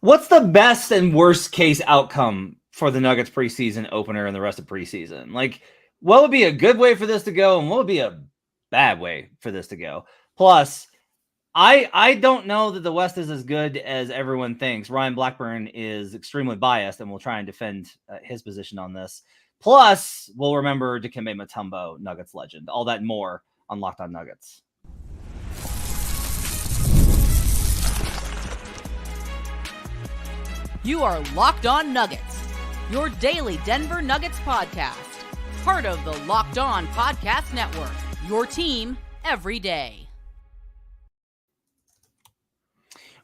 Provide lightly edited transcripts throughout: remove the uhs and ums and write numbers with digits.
What's the best and worst case outcome for the Nuggets preseason opener and the rest of preseason? Like, what would be a good way for this to go, and what would be a bad way for this to go? Plus, I don't know that the West is as good as everyone thinks. Ryan Blackburn is extremely biased, and will try and defend his position on this. Plus, we'll remember Dikembe Mutombo, Nuggets legend. All that and more on Locked On Nuggets. You are Locked On Nuggets, your daily Denver Nuggets podcast. Part of the Locked On Podcast Network, your team every day.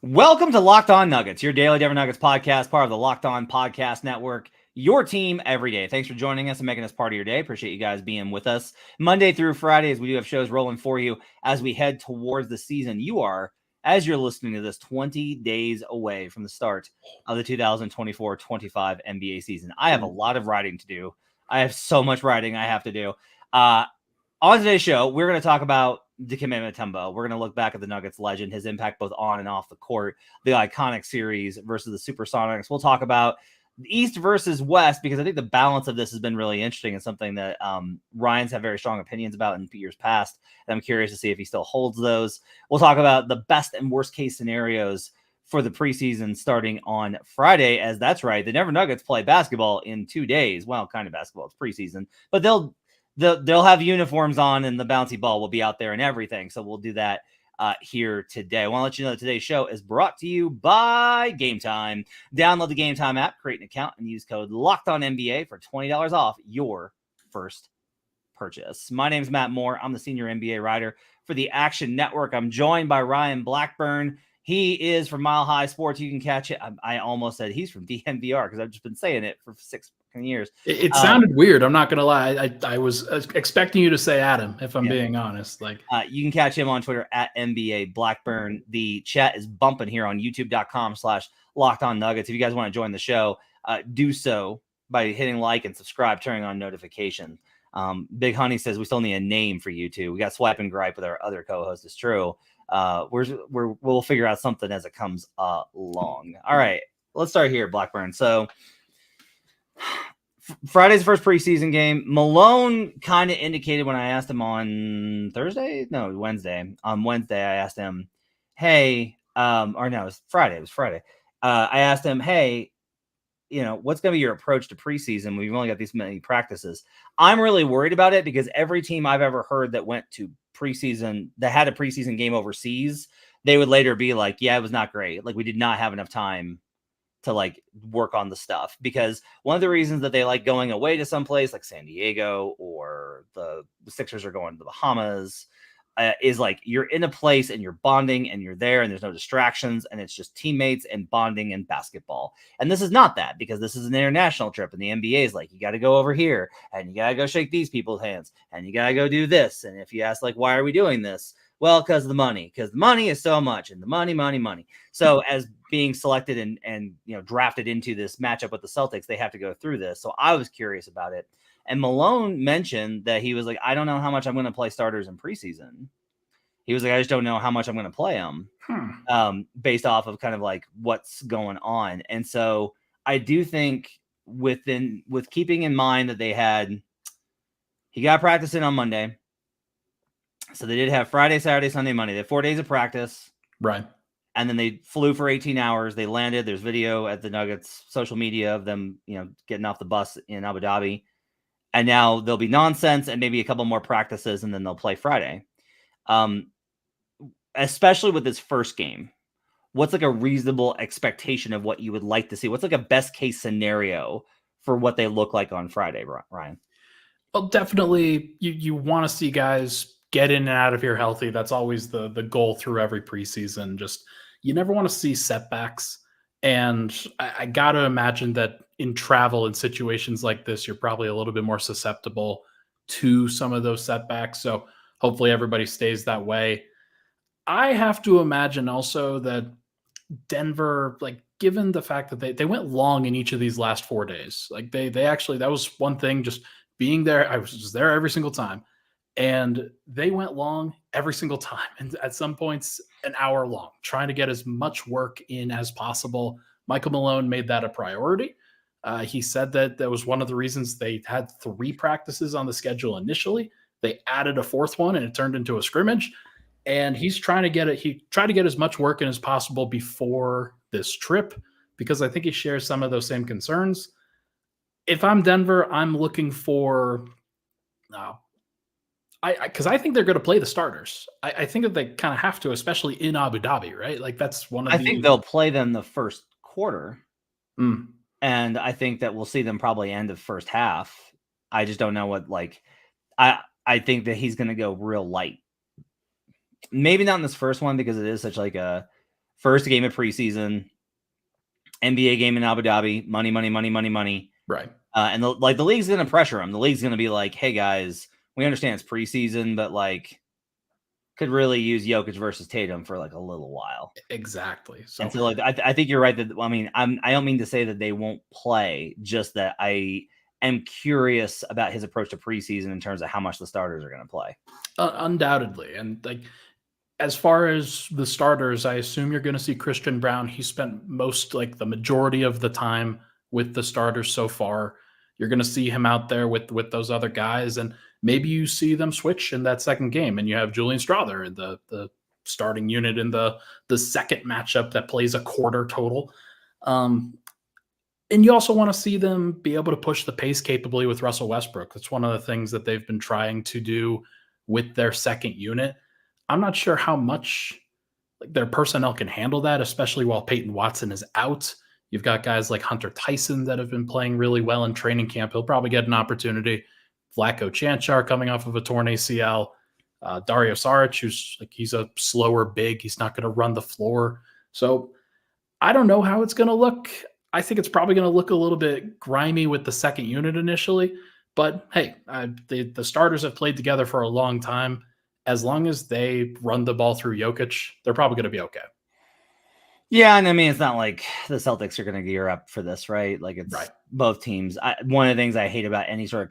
Welcome to Locked On Nuggets, your daily Denver Nuggets podcast, part of the Locked On Podcast Network, your team every day. Thanks for joining us and making us part of your day. Appreciate you guys being with us Monday through Friday as we do have shows rolling for you as we head towards the season. You are, as you're listening to this, 20 days away from the start of the 2024-25 NBA season. I have a lot of writing to do. I have so much writing I have to do. On today's show, we're going to talk about Dikembe Mutombo. We're going to look back at the Nuggets legend, his impact both on and off the court, the iconic series versus the Supersonics. We'll talk about East versus West, because I think the balance of this has been really interesting and something that Ryan's had very strong opinions about in years past. And I'm curious to see if he still holds those. We'll talk about the best and worst case scenarios for the preseason starting on Friday, as that's right, the Denver Nuggets play basketball in 2 days. Well, kind of basketball, it's preseason, but they'll have uniforms on and the bouncy ball will be out there and everything. So we'll do that here today. I want to let you know that today's show is brought to you by Game Time. Download the Game Time app, create an account, and use code LOCKEDONNBA for $20 off your first purchase. My name is Matt Moore. I'm the senior NBA writer for the Action Network. I'm joined by Ryan Blackburn. He is from Mile High Sports. You can catch it. I almost said he's from DNVR because I've just been saying it for 6 years. It sounded weird. I'm not going to lie. I was expecting you to say Adam, if I'm being honest. You can catch him on Twitter at NBA Blackburn. The chat is bumping here on youtube.com/LockedOnNuggets. If you guys want to join the show, do so by hitting like and subscribe, turning on notifications. Big Honey says we still need a name for you two. We got Swipe and Gripe with our other co-host. It's true. We'll figure out something as it comes along. All right, let's start here, Blackburn. So Friday's first preseason game. Malone kind of indicated when I asked him on Wednesday. On Wednesday, I asked him, hey, it was Friday. It was Friday. I asked him, hey, what's going to be your approach to preseason? We've only got these many practices. I'm really worried about it because every team I've ever heard that went to preseason, that had a preseason game overseas, they would later be like, yeah, it was not great. Like, we did not have enough time to work on the stuff, because one of the reasons that they like going away to someplace like San Diego or the Sixers are going to the Bahamas is you're in a place and you're bonding and you're there and there's no distractions and it's just teammates and bonding and basketball. And this is not that, because this is an international trip and the NBA is you got to go over here and you got to go shake these people's hands and you got to go do this. And if you ask why are we doing this? Well, because the money is so much, and the money. So as being selected and drafted into this matchup with the Celtics, they have to go through this. So I was curious about it. And Malone mentioned that he was like, I don't know how much I'm going to play starters in preseason. He was like, I just don't know how much I'm going to play them based off of kind of what's going on. And so I do think with keeping in mind that he got practice in on Monday. So they did have Friday, Saturday, Sunday, Monday. They had 4 days of practice. Right. And then they flew for 18 hours. They landed. There's video at the Nuggets social media of them, getting off the bus in Abu Dhabi. And now there'll be nonsense and maybe a couple more practices, and then they'll play Friday. Especially with this first game, what's a reasonable expectation of what you would like to see? What's a best case scenario for what they look like on Friday, Ryan? Well, definitely you want to see guys get in and out of here healthy. That's always the goal through every preseason. Just, you never want to see setbacks. And I got to imagine that in travel and situations like this, you're probably a little bit more susceptible to some of those setbacks. So hopefully everybody stays that way. I have to imagine also that Denver, given the fact that they went long in each of these last 4 days, they actually, that was one thing, just being there. I was just there every single time. And they went long every single time. And at some points, an hour long, trying to get as much work in as possible Michael Malone made that a priority. He said that was one of the reasons they had 3 practices on the schedule initially. They added a 4th one, and it turned into a scrimmage. And he's trying to get it. He tried to get as much work in as possible before this trip, because I think he shares some of those same concerns. If I'm Denver, I'm looking for, because I think they're going to play the starters. I think that they kind of have to, especially in Abu Dhabi, right? Like that's one of. I think they'll play them the first quarter, and I think that we'll see them probably end of first half. I just don't know what like. I think that he's going to go real light. Maybe not in this first one because it is such like a first game of preseason, NBA game in Abu Dhabi, money. Right. And the league's going to pressure him. The league's going to be like, hey guys, we understand it's preseason, but like could really use Jokic versus Tatum for like a little while. Exactly. So like, I think you're right that, I mean, I don't mean to say that they won't play, just that I am curious about his approach to preseason in terms of how much the starters are going to play. Undoubtedly. And like, as far as the starters, I assume you're going to see Christian Braun. He spent the majority of the time with the starters so far. You're going to see him out there with those other guys, and maybe you see them switch in that second game, and you have Julian Strawther in the starting unit in the second matchup that plays a quarter total. And you also want to see them be able to push the pace capably with Russell Westbrook. That's one of the things that they've been trying to do with their second unit. I'm not sure how much their personnel can handle that, especially while Peyton Watson is out. You've got guys like Hunter Tyson that have been playing really well in training camp. He'll probably get an opportunity. Vlatko Čančar coming off of a torn ACL. Dario Saric, he's a slower big. He's not going to run the floor. So I don't know how it's going to look. I think it's probably going to look a little bit grimy with the second unit initially. But hey, the starters have played together for a long time. As long as they run the ball through Jokic, they're probably going to be okay. Yeah, and I mean, it's not like the Celtics are going to gear up for this, right? Like it's right. Both teams. One of the things I hate about any sort of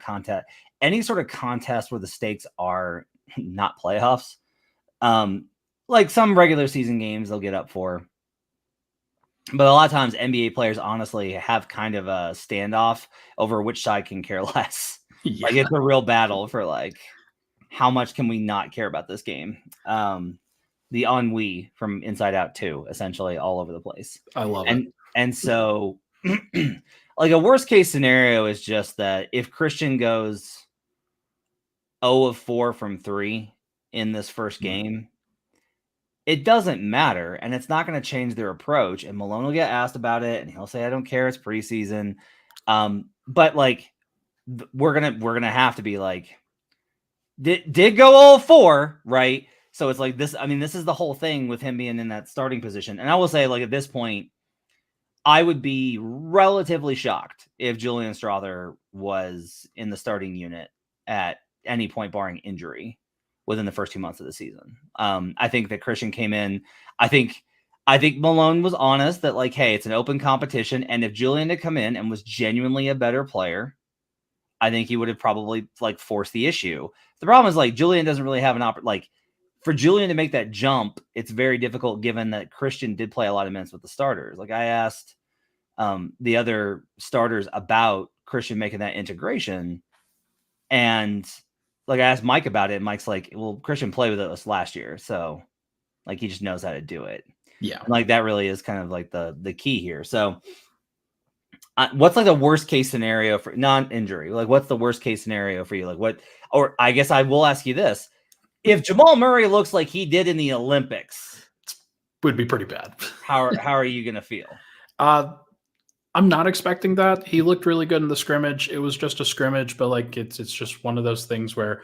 contest where the stakes are not playoffs, like some regular season games they'll get up for. But a lot of times NBA players honestly have kind of a standoff over which side can care less. Yeah. Like it's a real battle for like, how much can we not care about this game? The ennui from Inside Out 2, essentially all over the place. I love it. And so like a worst case scenario is just that if Christian goes 0 of 4 from 3 in this first game, it doesn't matter. And it's not going to change their approach. And Malone will get asked about it and he'll say, I don't care. It's preseason. But like, we're going to have to be like, did go 0-4, right? So it's like this. I mean, this is the whole thing with him being in that starting position. And I will say, like, at this point, I would be relatively shocked if Julian Strawther was in the starting unit at any point, barring injury, within the first 2 months of the season. I think that Christian came in. I think Malone was honest that, like, hey, it's an open competition. And if Julian had come in and was genuinely a better player, I think he would have probably like forced the issue. The problem is like Julian doesn't really have an like for Julian to make that jump. It's very difficult given that Christian did play a lot of minutes with the starters. Like I asked the other starters about Christian making that integration, and like I asked Mike about it. And Mike's like, well, Christian played with us last year, so like he just knows how to do it. Yeah, and, like that really is kind of like the key here. So. What's like the worst case scenario for non-injury? Like, what's the worst case scenario for you? Like, what? Or I guess I will ask you this: if Jamal Murray looks like he did in the Olympics, would be pretty bad. How are you gonna feel? I'm not expecting that. He looked really good in the scrimmage. It was just a scrimmage, but like it's just one of those things where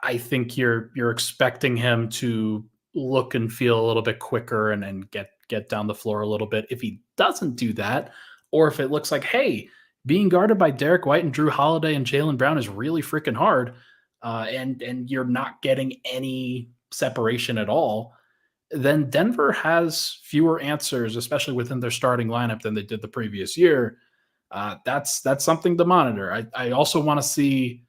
I think you're expecting him to look and feel a little bit quicker and get down the floor a little bit. If he doesn't do that. Or if it looks like, hey, being guarded by Derek White and Drew Holiday and Jaylen Brown is really freaking hard, and you're not getting any separation at all, then Denver has fewer answers, especially within their starting lineup than they did the previous year. That's something to monitor. I also want to see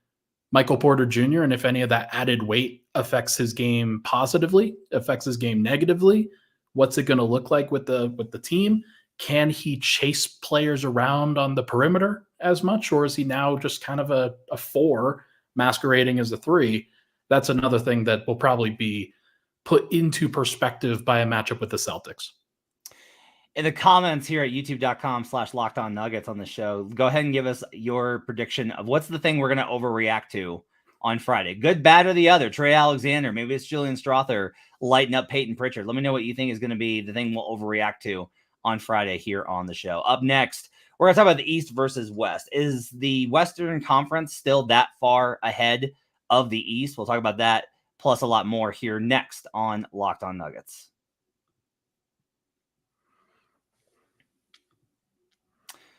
Michael Porter Jr. and if any of that added weight affects his game positively, affects his game negatively. What's it going to look like with the team? can he chase players around on the perimeter as much, or is he now just kind of a 4 masquerading as a 3? That's another thing that will probably be put into perspective by a matchup with the Celtics. In the comments here at youtube.com/LockedOnNuggets on the show, go ahead and give us your prediction of what's the thing we're going to overreact to on Friday. Good, bad, or the other. Trey Alexander, maybe it's Julian Strother lighting up Peyton Pritchard. Let me know what you think is going to be the thing we'll overreact to on Friday here on the show. Up next, we're going to talk about the East versus West. Is the Western Conference still that far ahead of the East? We'll talk about that plus a lot more here next on Locked On Nuggets.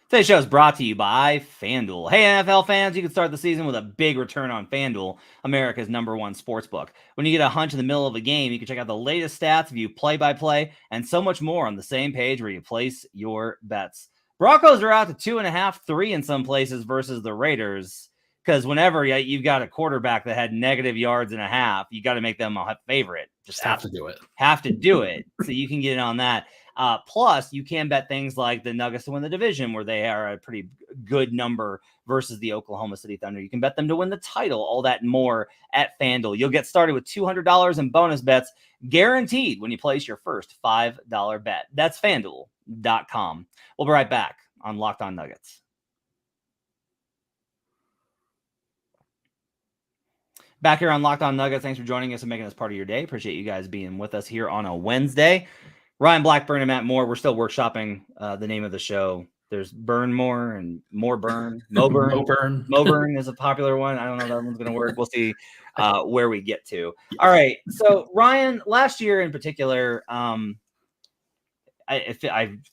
Today's show is brought to you by FanDuel. Hey, NFL fans, you can start the season with a big return on FanDuel, America's #1 sportsbook. When you get a hunch in the middle of a game, you can check out the latest stats, view play-by-play, and so much more on the same page where you place your bets. Broncos are out to 2.5, 3 in some places versus the Raiders, because whenever you've got a quarterback that had negative yards and a half, you got to make them a favorite. Just have to do it. Have to do it. So you can get in on that. Plus, you can bet things like the Nuggets to win the division, where they are a pretty good number versus the Oklahoma City Thunder. You can bet them to win the title, all that and more at FanDuel. You'll get started with $200 in bonus bets guaranteed when you place your first $5 bet. That's FanDuel.com. We'll be right back on Locked On Nuggets. Back here on Locked On Nuggets. Thanks for joining us and making us part of your day. Appreciate you guys being with us here on a Wednesday. Ryan Blackburn and Matt Moore, we're still workshopping the name of the show. There's Burn More and More Burn. Moburn. Moburn is a popular one. I don't know if that one's going to work. We'll see where we get to. All right. So, Ryan, last year in particular, I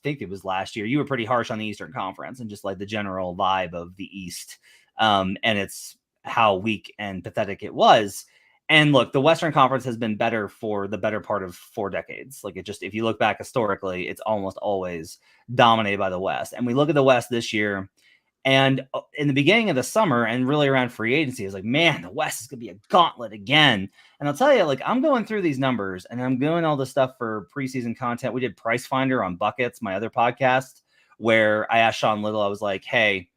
think it was last year, you were pretty harsh on the Eastern Conference and just like the general vibe of the East. And it's how weak and pathetic it was. And look, the Western Conference has been better for the better part of 4 decades. Like if you look back historically, it's almost always dominated by the West. And we look at the West this year, and in the beginning of the summer and really around free agency, it's like, man, the West is going to be a gauntlet again. And I'll tell you, like, I'm going through these numbers and I'm doing all this stuff for preseason content. We did Price Finder on Buckets, my other podcast, where I asked Sean Little, I was like, hey,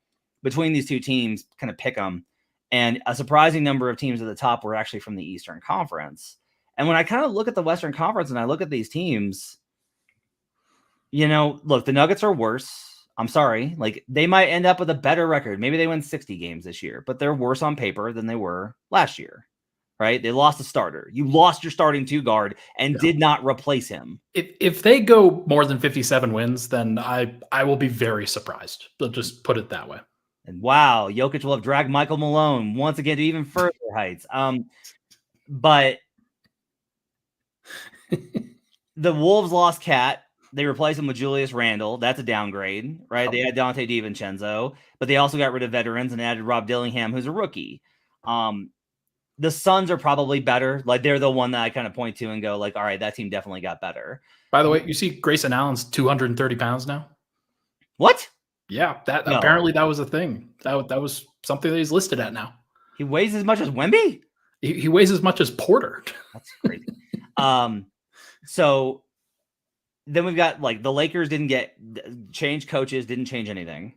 between these two teams, kind of pick them. And a surprising number of teams at the top were actually from the Eastern Conference. And when I kind of look at the Western Conference and I look at these teams, look, the Nuggets are worse. I'm sorry. Like, they might end up with a better record. Maybe they win 60 games this year, but they're worse on paper than they were last year, right? They lost a starter. You lost your starting 2 guard and did not replace him. If they go more than 57 wins, then I will be very surprised. They'll just put it that way. And wow, Jokic will have dragged Michael Malone once again to even further heights. But the Wolves lost Cat. They replaced him with Julius Randle. That's a downgrade, right? They had Dante DiVincenzo, but they also got rid of veterans and added Rob Dillingham, who's a rookie. The Suns are probably better. Like, they're the one that I kind of point to and go, like, all right, that team definitely got better. By the way, you see Grayson Allen's 230 pounds now? What? Yeah, apparently that was a thing. That was something that he's listed at now. He weighs as much as Wemby? He weighs as much as Porter. That's crazy. So then we've got, like, the Lakers didn't change coaches, didn't change anything.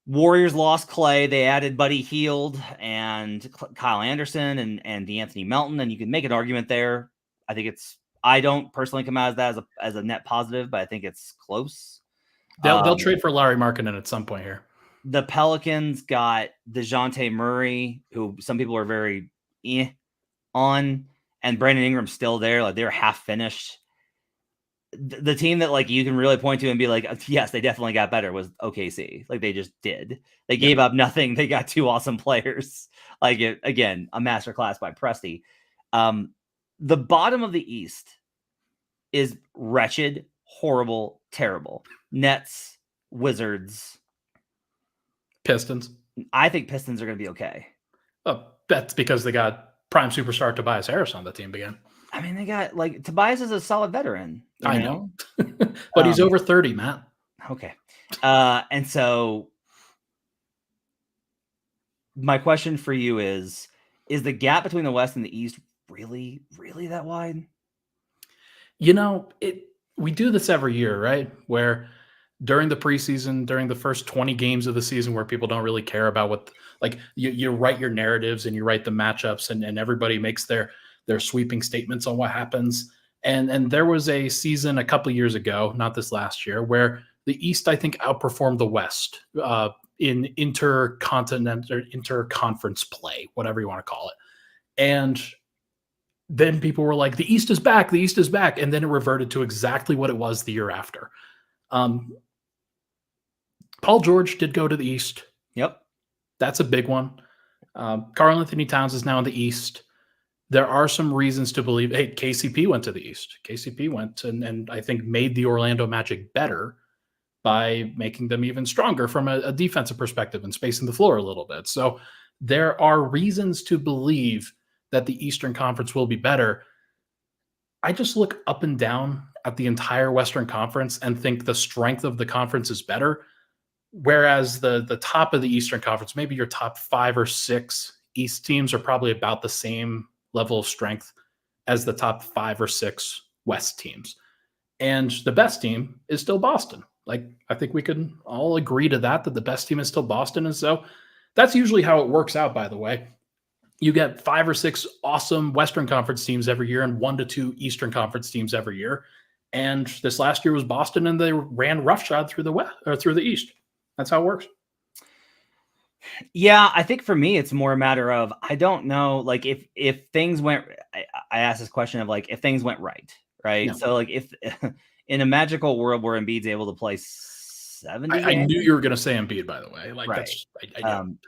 Warriors lost Clay. They added Buddy Hield and Kyle Anderson and DeAnthony Melton, and you can make an argument there. I don't personally come out of that as a net positive, but I think it's close. They'll trade for Larry Markkinen at some point here. The Pelicans got DeJounte Murray, who some people are very on, and Brandon Ingram's still there. Like, they're half finished. The team that, like, you can really point to and be like, yes, they definitely got better was OKC. Like, they just did. They gave up nothing. They got 2 awesome players. Like, again, a masterclass by Presti. The bottom of the East is wretched, horrible, terrible. Nets, Wizards, Pistons. I think Pistons are going to be okay. Oh, that's because they got prime superstar Tobias Harris on the team again. I mean, they got, like, Tobias is a solid veteran. I know. But he's over 30, Matt. Okay. And so my question for you is the gap between the West and the East really, really that wide? we do this every year, right? Where during the preseason, during the first 20 games of the season where people don't really care about what, like you write your narratives and you write the matchups and everybody makes their sweeping statements on what happens. And there was a season a couple years ago, not this last year, where the East, I think, outperformed the West in intercontinental or interconference play, whatever you want to call it. And then people were like, the East is back, the East is back. And then it reverted to exactly what it was the year after. Paul George did go to the East. Yep. That's a big one. Karl Anthony Towns is now in the East. There are some reasons to believe, hey, KCP went to the East. KCP went and I think made the Orlando Magic better by making them even stronger from a defensive perspective and spacing the floor a little bit. So there are reasons to believe that the Eastern Conference will be better. I just look up and down at the entire Western Conference and think the strength of the conference is better. Whereas the top of the Eastern Conference, maybe your top 5 or 6 East teams are probably about the same level of strength as the top 5 or 6 West teams. And the best team is still Boston. Like, I think we can all agree to that the best team is still Boston. And so that's usually how it works out, by the way. You get 5 or 6 awesome Western Conference teams every year and 1 to 2 Eastern Conference teams every year. And this last year was Boston, and they ran roughshod through the West or through the East. That's how it works. Yeah, I think for me, it's more a matter of, I don't know, like if things went, I asked this question of like, if things went right? No. So like if in a magical world where Embiid's able to play 70 I knew you were going to say Embiid, by the way. Like, right.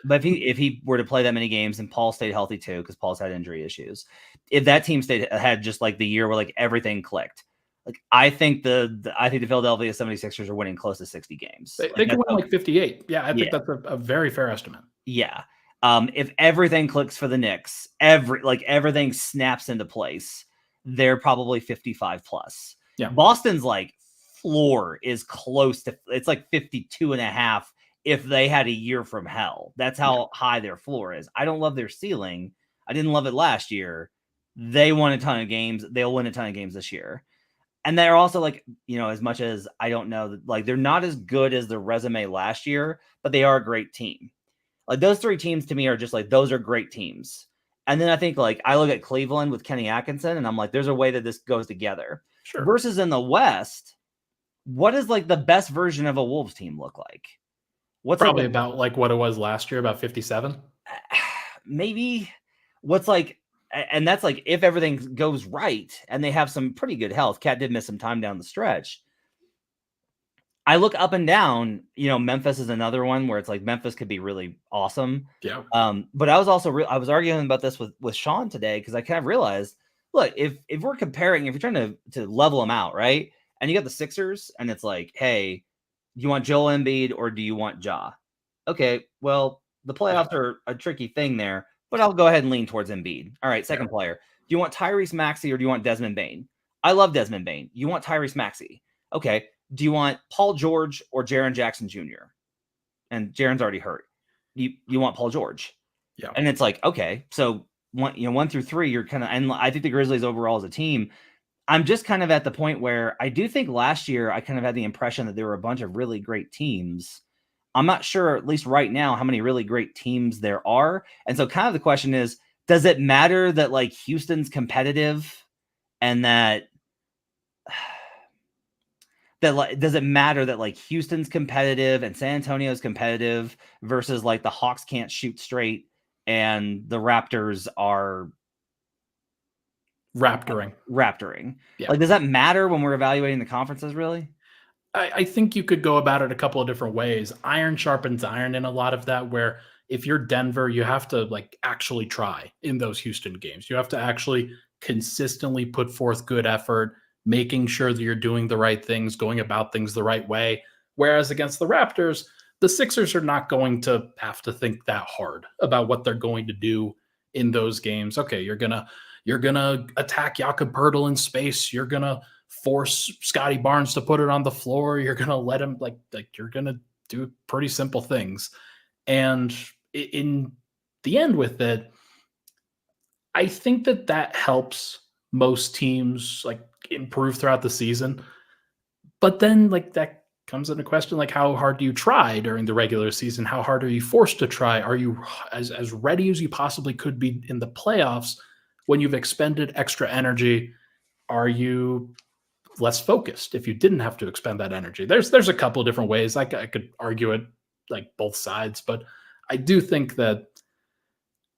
But if he were to play that many games and Paul stayed healthy too, because Paul's had injury issues, if that team had just like the year where like everything clicked, like I think the Philadelphia 76ers are winning close to 60 games. They can win like 58. Yeah, I think that's a very fair estimate. Yeah. If everything clicks for the Knicks, everything snaps into place, they're probably 55 plus. Yeah. Boston's like floor is close to, it's like 52.5 if they had a year from hell. That's how high their floor is. I don't love their ceiling. I didn't love it last year. They won a ton of games. They'll win a ton of games this year. And they're also like, as much as I don't know, like they're not as good as their resume last year, but they are a great team. Like those 3 teams to me are just like, those are great teams. And then I think like I look at Cleveland with Kenny Atkinson and I'm like, there's a way that this goes together. Sure. Versus in the West, what does like the best version of a Wolves team look like? What's probably about like what it was last year, about 57? Maybe. What's like, and that's like if everything goes right and they have some pretty good health. Cat did miss some time down the stretch. I look up and down, Memphis is another one where it's like Memphis could be really awesome. Yeah. But I was also I was arguing about this with Sean today because I kind of realized, look, if we're comparing, if you're trying to level them out, right? And you got the Sixers and it's like, hey, do you want Joel Embiid or do you want Ja? Okay, well, the playoffs are a tricky thing there, but I'll go ahead and lean towards Embiid. All right, second player. Do you want Tyrese Maxey or do you want Desmond Bane? I love Desmond Bane. You want Tyrese Maxey. Okay. Do you want Paul George or Jaren Jackson Jr.? And Jaren's already hurt. You want Paul George. Yeah. And it's like, okay, so 1 through 3, you're kind of, and I think the Grizzlies overall as a team, I'm just kind of at the point where I do think last year I kind of had the impression that there were a bunch of really great teams. I'm not sure, at least right now, how many really great teams there are. And so kind of the question is, does it matter that like Houston's competitive and that does it matter that like Houston's competitive and San Antonio's competitive versus like the Hawks can't shoot straight and the Raptors are raptoring? Yeah. Like, does that matter when we're evaluating the conferences really? I think you could go about it a couple of different ways. Iron sharpens iron in a lot of that, where if you're Denver, you have to like actually try in those Houston games. You have to actually consistently put forth good effort, making sure that you're doing the right things, going about things the right way. Whereas against the Raptors, the Sixers are not going to have to think that hard about what they're going to do in those games. Okay, you're gonna attack Jakob Poeltl in space. You're gonna force Scotty Barnes to put it on the floor. You're gonna let him like you're gonna do pretty simple things. And in the end with it, I think that helps most teams like improve throughout the season. But then like that comes into question, like how hard do you try during the regular season? How hard are you forced to try? Are you as ready as you possibly could be in the playoffs when you've expended extra energy? Are you less focused if you didn't have to expend that energy? There's a couple of different ways. I could argue it like both sides, but I do think that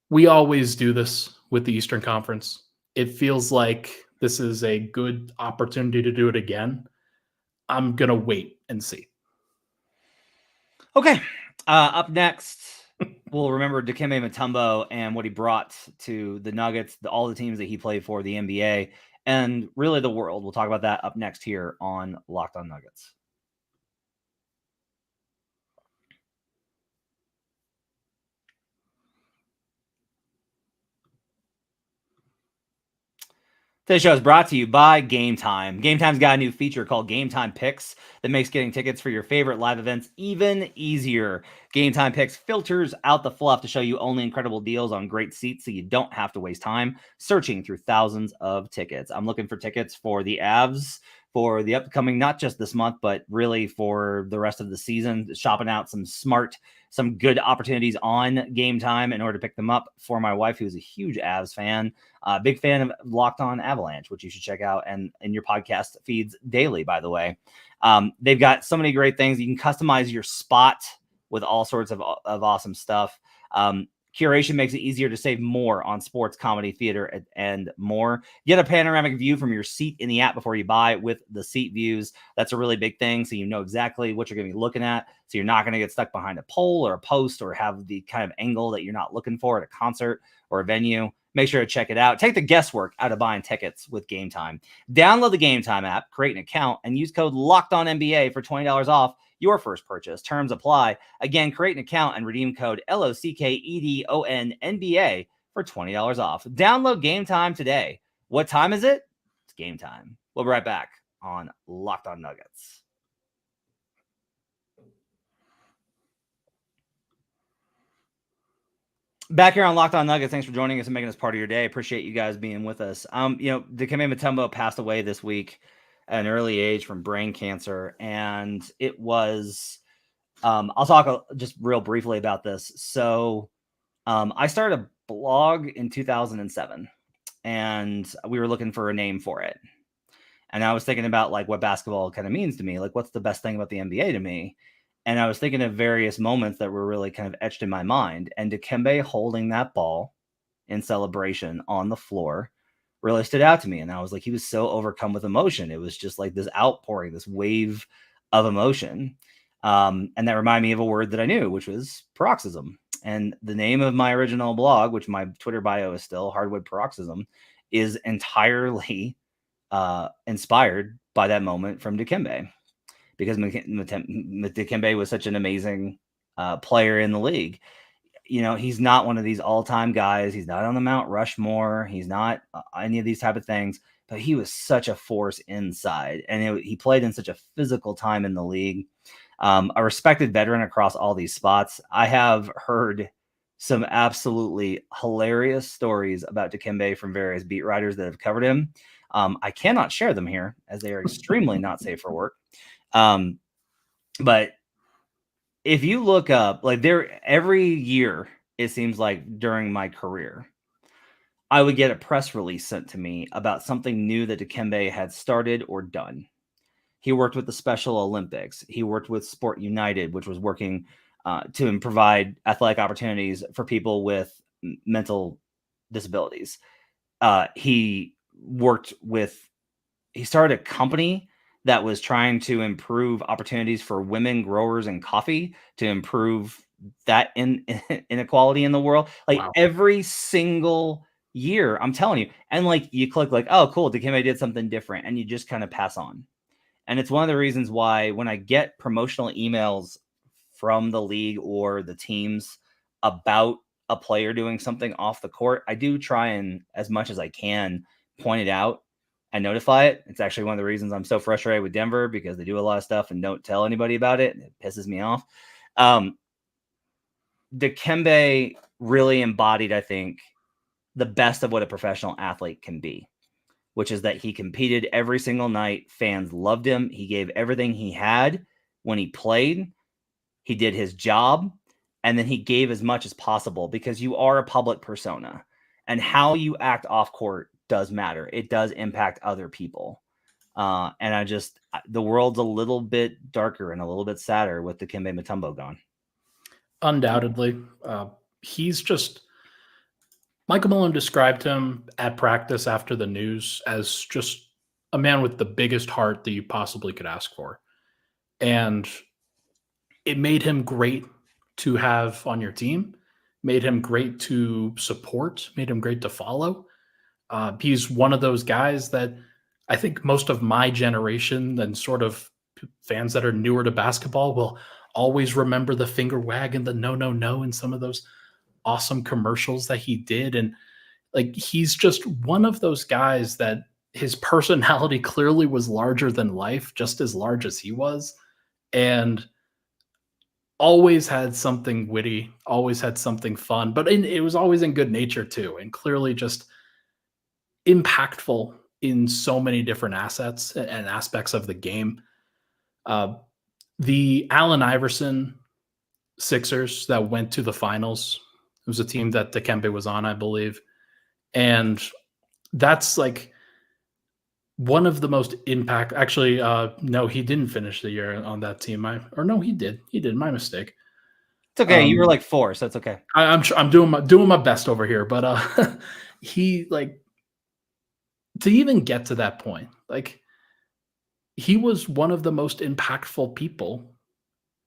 we always do this with the Eastern Conference. It feels like this is a good opportunity to do it again. I'm going to wait and see. Okay. Up next, we'll remember Dikembe Mutombo and what he brought to the Nuggets, all the teams that he played for, the NBA, and really the world. We'll talk about that up next here on Locked On Nuggets. Today's show is brought to you by Game Time. Game Time's got a new feature called Game Time Picks that makes getting tickets for your favorite live events even easier. Game Time Picks filters out the fluff to show you only incredible deals on great seats so you don't have to waste time searching through thousands of tickets. I'm looking for tickets for the Avs for the upcoming, not just this month, but really for the rest of the season, shopping out some good opportunities on Game Time in order to pick them up for my wife, who's a huge Avs fan. Big fan of Locked On Avalanche, which you should check out and in your podcast feeds daily, by the way. They've got so many great things. You can customize your spot with all sorts of awesome stuff. Curation makes it easier to save more on sports, comedy, theater, and more. Get a panoramic view from your seat in the app before you buy with the seat views. That's a really big thing, so you know exactly what you're going to be looking at, so you're not going to get stuck behind a pole or a post or have the kind of angle that you're not looking for at a concert or a venue. Make sure to check it out. Take the guesswork out of buying tickets with Game Time. Download the Game Time app, create an account, and use code LOCKEDONNBA for $20 off your first purchase. Terms apply. Again, create an account and redeem code LOCKEDONNBA for $20 off. Download Game Time today. What time is it? It's game time. We'll be right back on Locked On Nuggets. Back here on Locked On Nuggets, thanks for joining us and making us part of your day. Appreciate you guys being with us. Dikembe Mutombo passed away this week at an early age from brain cancer, and it was. I'll talk just real briefly about this. So, I started a blog in 2007, and we were looking for a name for it. And I was thinking about like what basketball kind of means to me, like what's the best thing about the NBA to me. And I was thinking of various moments that were really kind of etched in my mind. And Dikembe holding that ball in celebration on the floor really stood out to me. And I was like, he was so overcome with emotion. It was just like this outpouring, this wave of emotion. And that reminded me of a word that I knew, which was paroxysm. And the name of my original blog, which my Twitter bio is still Hardwood Paroxysm, is entirely inspired by that moment from Dikembe. Because Dikembe was such an amazing player in the league. You know, he's not one of these all-time guys. He's not on the Mount Rushmore. He's not any of these type of things. But he was such a force inside. And he played in such a physical time in the league. A respected veteran across all these spots. I have heard some absolutely hilarious stories about Dikembe from various beat writers that have covered him. I cannot share them here as they are extremely not safe for work. But if you look up, like every year, it seems like during my career, I would get a press release sent to me about something new that Dikembe had started or done. He worked with the Special Olympics. He worked with Sport United, which was working to provide athletic opportunities for people with mental disabilities. He started a company that was trying to improve opportunities for women growers in coffee to improve that inequality in the world. Like wow. Every single year, I'm telling you. And like you click like, oh, cool, Dikembe did something different. And you just kind of pass on. And it's one of the reasons why when I get promotional emails from the league or the teams about a player doing something off the court, I do try and, as much as I can, point it out and notify it. It's actually one of the reasons I'm so frustrated with Denver, because they do a lot of stuff and don't tell anybody about it. And it pisses me off. Dikembe really embodied, I think, the best of what a professional athlete can be. which is that he competed every single night. Fans loved him. He gave everything he had when he played. He did his job, and then he gave as much as possible because you are a public persona, and how you act off court does matter. It does impact other people. And the world's a little bit darker and a little bit sadder with Dikembe Mutombo gone. Undoubtedly. Michael Malone described him at practice after the news as just a man with the biggest heart that you possibly could ask for. And it made him great to have on your team, made him great to support, made him great to follow. He's one of those guys that I think most of my generation and sort of fans that are newer to basketball will always remember the finger wag and the no, and some of those awesome commercials that he did. And like, he's just one of those guys that his personality clearly was larger than life, just as large as he was. And always had something witty, always had something fun, but it was always in good nature too. And clearly just impactful in so many different assets and aspects of the game. The Allen Iverson Sixers that went to the finals, it was a team that Dikembe was on, I believe. And that's like one of the most impact. Actually, no, he didn't finish the year on that team. He did. He did. My mistake. It's okay. You were like 4, so it's okay. I'm doing my best over here, but he, like, to even get to that point, like, he was one of the most impactful people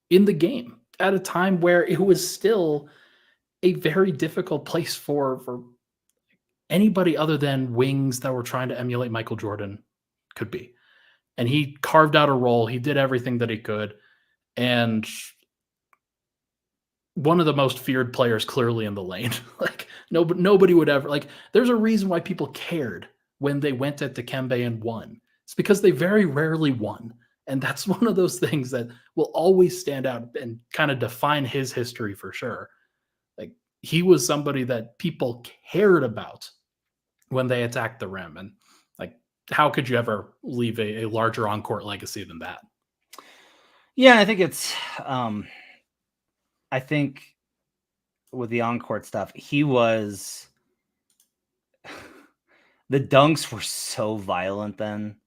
in the game at a time where it was still a very difficult place for anybody other than wings that were trying to emulate Michael Jordan could be. And he carved out a role. He did everything that he could. And one of the most feared players clearly in the lane. Like, nobody would ever, like, there's a reason why people cared when they went at Dikembe and won. It's because they very rarely won. And that's one of those things that will always stand out and kind of define his history for sure. Like, he was somebody that people cared about when they attacked the rim. And like, how could you ever leave a larger on-court legacy than that? Yeah, I think it's, I think with the on-court stuff, he was, the dunks were so violent then.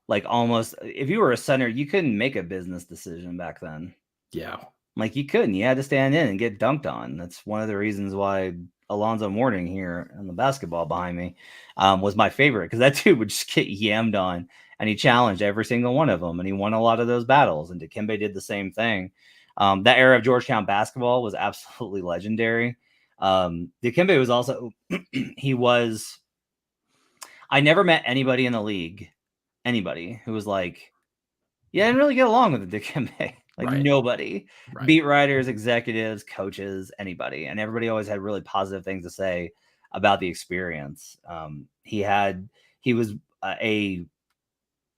Like, almost, if you were a center, you couldn't make a business decision back then. Yeah. Like, you couldn't. You had to stand in and get dunked on. That's one of the reasons why Alonzo Mourning here in the basketball behind me was my favorite, because that dude would just get yammed on, and he challenged every single one of them, and he won a lot of those battles, and Dikembe did the same thing. That era of Georgetown basketball was absolutely legendary. Dikembe was also, I never met anybody in the league, who was like, yeah, I didn't really get along with the Dikembe. Like, right. Nobody, right. Beat writers, executives, coaches, anybody. And everybody always had really positive things to say about the experience. He was a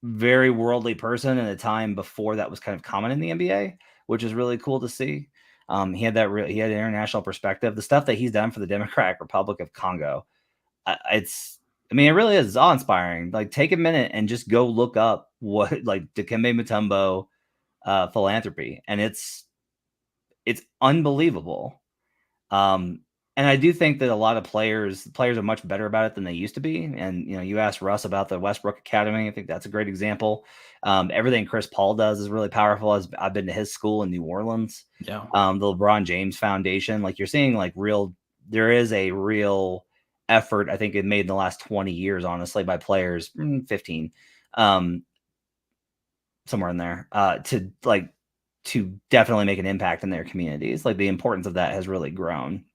very worldly person in a time before that was kind of common in the NBA, which is really cool to see. He had an international perspective. The stuff that he's done for the Democratic Republic of Congo, it really is awe-inspiring. Like, take a minute and just go look up what, like, Dikembe Mutombo philanthropy, and it's unbelievable. And I do think that a lot of players are much better about it than they used to be. And you asked Russ about the Westbrook Academy. I think that's a great example. Everything Chris Paul does is really powerful. I've been to his school in New Orleans. Yeah. The LeBron James Foundation. Like, you're seeing, like, there is a real effort, I think, it made in the last 20 years, honestly, by players, 15, somewhere in there, to definitely make an impact in their communities. Like, the importance of that has really grown.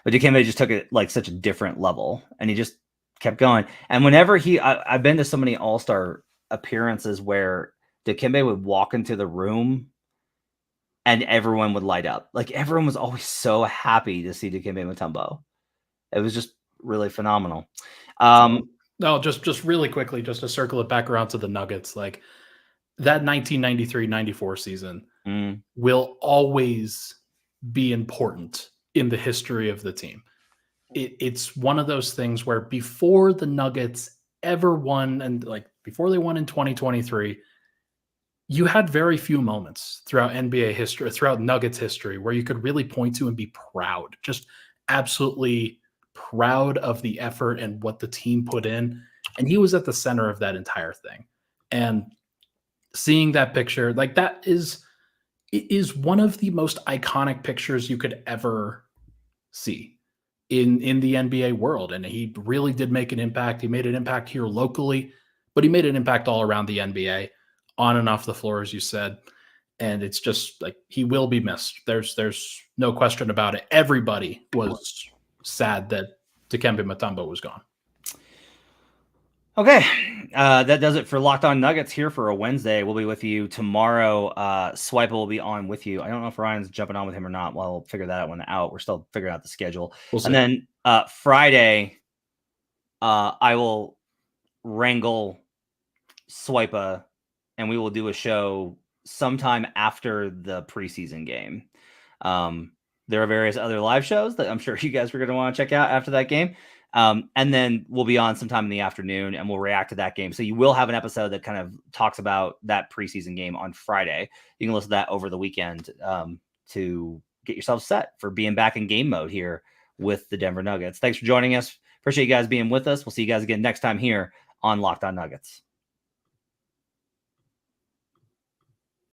But Dikembe just took it like such a different level, and he just kept going. And whenever I've been to so many all-star appearances where Dikembe would walk into the room and everyone would light up. Like, everyone was always so happy to see Dikembe Mutombo. It was just really phenomenal. No, just really quickly, just to circle it back around to the Nuggets, like, that 1993-94 season will always be important in the history of the team. It's one of those things where before the Nuggets ever won, and like before they won in 2023, you had very few moments throughout NBA history, throughout Nuggets history, where you could really point to and be proud, just absolutely proud of the effort and what the team put in. And he was at the center of that entire thing. And seeing that picture, like that is one of the most iconic pictures you could ever see in the NBA world. And he really did make an impact. He made an impact here locally, but he made an impact all around the NBA, on and off the floor, as you said. And it's just like, he will be missed. There's no question about it. Everybody was sad that Dikembe Mutombo was gone. Okay, that does it for Locked On Nuggets here for a Wednesday. We'll be with you tomorrow. Swipe will be on with you. I don't know if Ryan's jumping on with him or not. Well, we'll figure that one out. We're still figuring out the schedule. And then Friday, I will wrangle Swipa, and we will do a show sometime after the preseason game. There are various other live shows that I'm sure you guys are going to want to check out after that game. And then we'll be on sometime in the afternoon and we'll react to that game. So you will have an episode that kind of talks about that preseason game on Friday. You can listen to that over the weekend to get yourself set for being back in game mode here with the Denver Nuggets. Thanks for joining us. Appreciate you guys being with us. We'll see you guys again next time here on Locked On Nuggets.